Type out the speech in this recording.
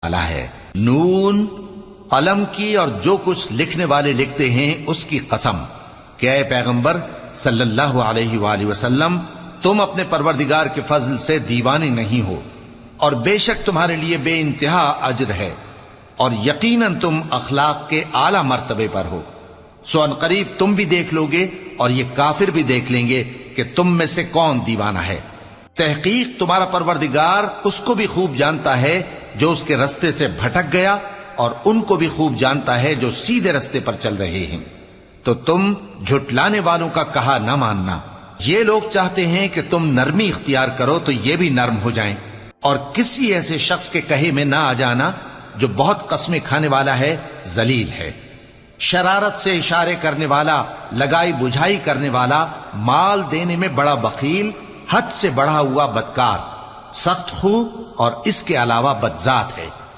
والا ہے۔ نون، قلم کی اور جو کچھ لکھنے والے لکھتے ہیں اس کی قسم کہ اے پیغمبر صلی اللہ علیہ وآلہ وسلم، تم اپنے پروردگار کے فضل سے دیوانے نہیں ہو، اور بے شک تمہارے لیے بے انتہا اجر ہے، اور یقیناً تم اخلاق کے اعلی مرتبے پر ہو۔ سو ان قریب تم بھی دیکھ لو گے اور یہ کافر بھی دیکھ لیں گے کہ تم میں سے کون دیوانہ ہے۔ تحقیق تمہارا پروردگار اس کو بھی خوب جانتا ہے جو اس کے رستے سے بھٹک گیا، اور ان کو بھی خوب جانتا ہے جو سیدھے رستے پر چل رہے ہیں۔ تو تم جھٹلانے والوں کا کہا نہ ماننا۔ یہ لوگ چاہتے ہیں کہ تم نرمی اختیار کرو تو یہ بھی نرم ہو جائیں، اور کسی ایسے شخص کے کہے میں نہ آ جانا جو بہت قسمیں کھانے والا ہے، ذلیل ہے، شرارت سے اشارے کرنے والا، لگائی بجھائی کرنے والا، مال دینے میں بڑا بخیل، حد سے بڑھا ہوا بدکار، سخت خو اور اس کے علاوہ بدذات ہے۔